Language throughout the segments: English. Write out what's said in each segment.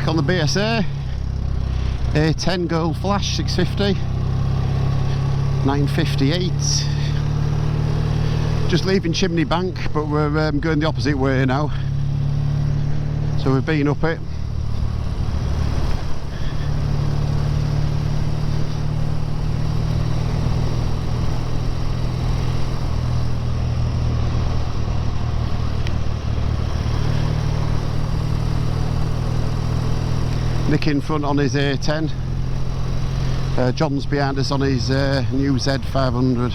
Back on the Bsa A10 Gold Flash 650, 958. Just leaving Chimney Bank, but we're going the opposite way now. So we've been up it. Nick in front on his A10. John's behind us on his new Z500,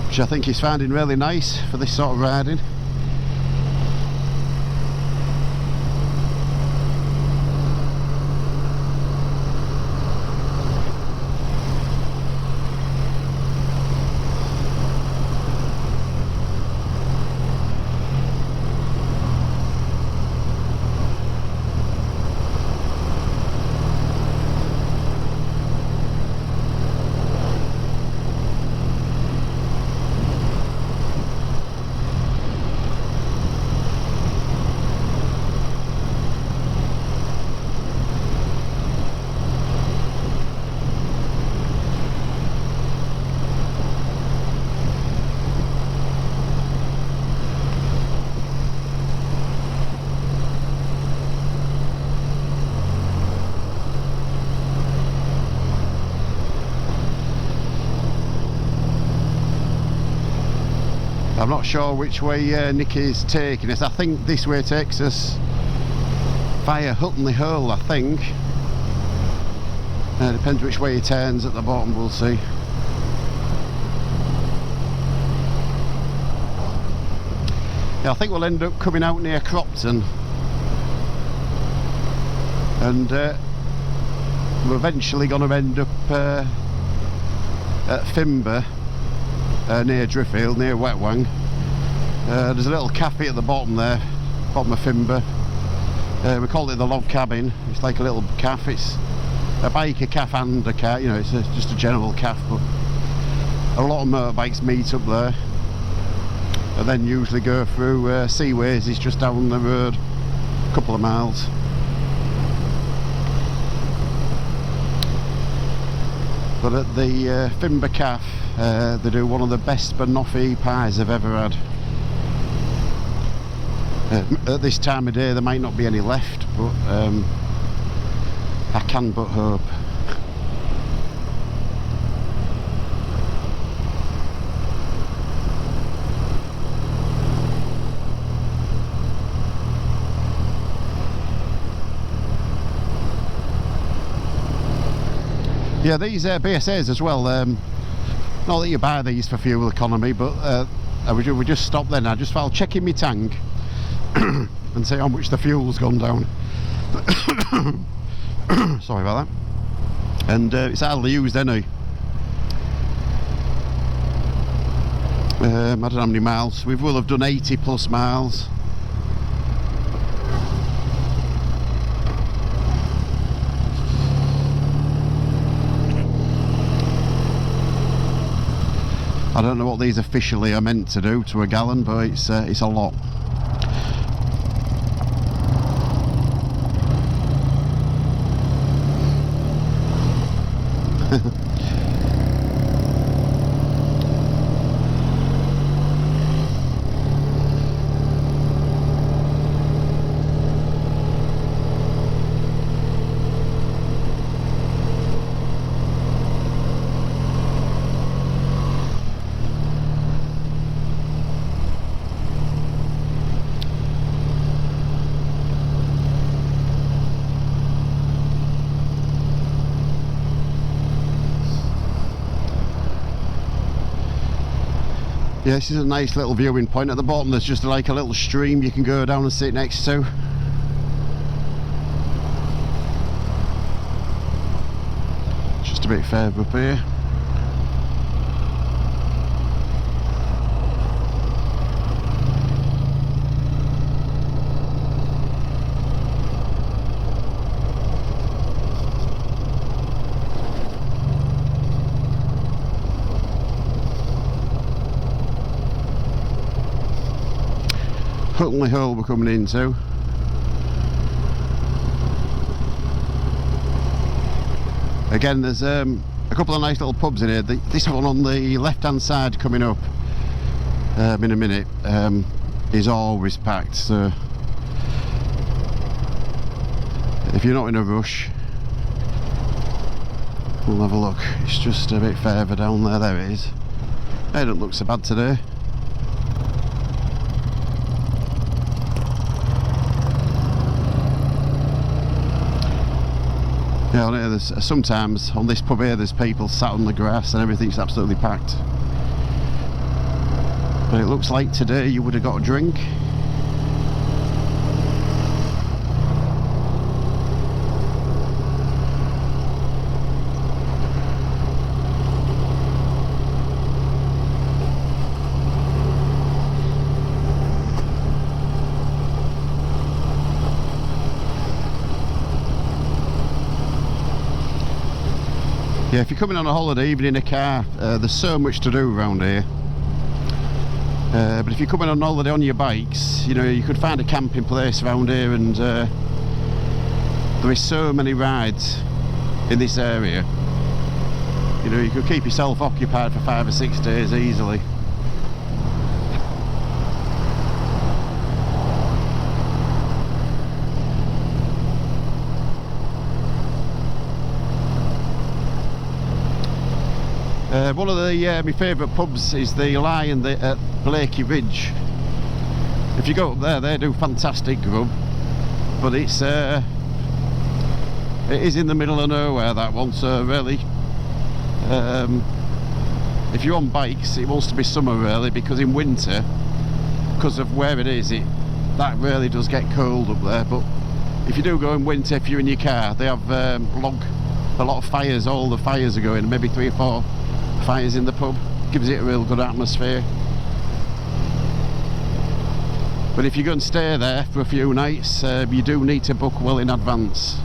which I think he's finding really nice for this sort of riding. I'm not sure which way Nick is taking us. I think this way takes us via Huttonley Hole, I think. Depends which way he turns at the bottom, we'll see. Yeah, I think we'll end up coming out near Cropton. And we're eventually going to end up at Fimber. Near Driffield, near Wetwang. There's a little cafe at the bottom there, bottom of Fimber. We call it the Log Cabin. It's like a little cafe. It's a biker cafe and a car, you know, it's just a general cafe, but a lot of motorbikes meet up there and then usually go through Seaways. It's just down the road a couple of miles. But at the Fimber Cafe, they do one of the best banoffee pies I've ever had. At this time of day there might not be any left, but I can but hope. Yeah, these BSAs as well, not that you buy these for fuel economy, but we just stopped then. I just felt checking my tank and see how much the fuel's gone down. Sorry about that. And it's hardly used any. I don't know how many miles. We will have done 80 plus miles. I don't know what these officially are meant to do to a gallon, but it's a lot. Yeah, this is a nice little viewing point. At the bottom there's just like a little stream you can go down and sit next to. Just a bit further up here. Huttonley Hole we're coming into. Again, there's a couple of nice little pubs in here. This one on the left hand side coming up in a minute is always packed, so if you're not in a rush, we'll have a look. It's just a bit further down there. There it is. It don't look so bad today. Yeah, there's sometimes on this pub here there's people sat on the grass and everything's absolutely packed. But it looks like today you would have got a drink. Yeah, if you're coming on a holiday, even in a car, there's so much to do around here. But if you're coming on holiday on your bikes, you know, you could find a camping place around here, and there is so many rides in this area. You know, you could keep yourself occupied for 5 or 6 days easily. One of the my favourite pubs is the Lion at Blakey Ridge. If you go up there, they do fantastic grub, but it is in the middle of nowhere, that one, so really if you're on bikes it wants to be summer really, because in winter, because of where it is, that really does get cold up there. But if you do go in winter, if you're in your car, they have a lot of fires. All the fires are going, maybe 3 or 4 fires in the pub. Gives it a real good atmosphere. But if you're going to stay there for a few nights, you do need to book well in advance.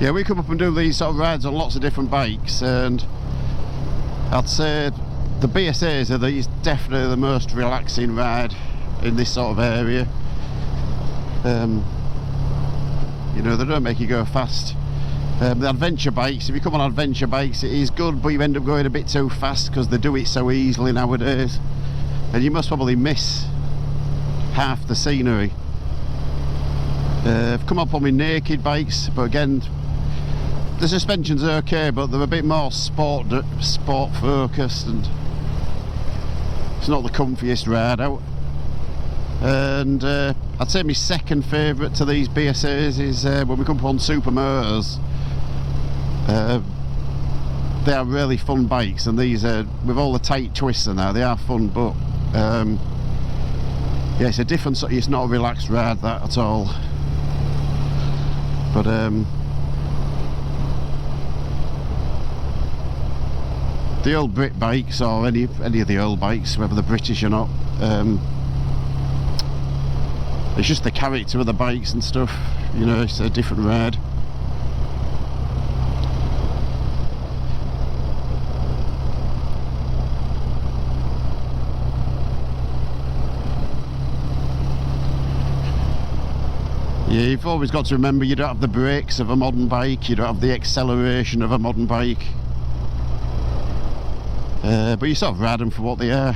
Yeah, we come up and do these sort of rides on lots of different bikes, and I'd say the Bsa's are definitely the most relaxing ride in this sort of area. You know, they don't make you go fast. The adventure bikes, if you come on adventure bikes, it is good, but you end up going a bit too fast because they do it so easily nowadays, and you must probably miss half the scenery. I've come up on my naked bikes, but again, the suspension's okay, but they're a bit more sport focused, and it's not the comfiest ride out. And I'd say my second favourite to these Bsa's is when we come up on supermotors. They are really fun bikes, and these are, with all the tight twists and that, they are fun, but yeah, it's a different sort. It's not a relaxed ride, that at all. But the old Brit bikes, or any of the old bikes, whether they're British or not, it's just the character of the bikes and stuff, you know, it's a different ride. Yeah, you've always got to remember you don't have the brakes of a modern bike, you don't have the acceleration of a modern bike, but you sort of ride them for what they are.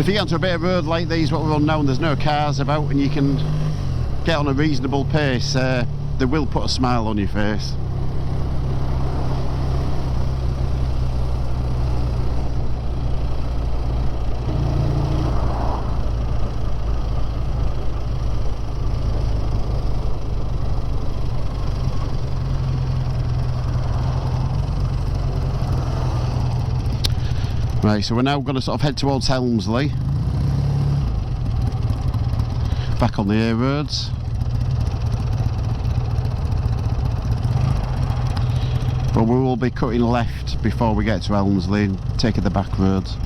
But if you get onto a bit of road like these, what we're on now, and there's no cars about, and you can get on a reasonable pace, they will put a smile on your face. Right, so we're now going to sort of head towards Helmsley, back on the A roads. But we will be cutting left before we get to Helmsley and taking the back roads.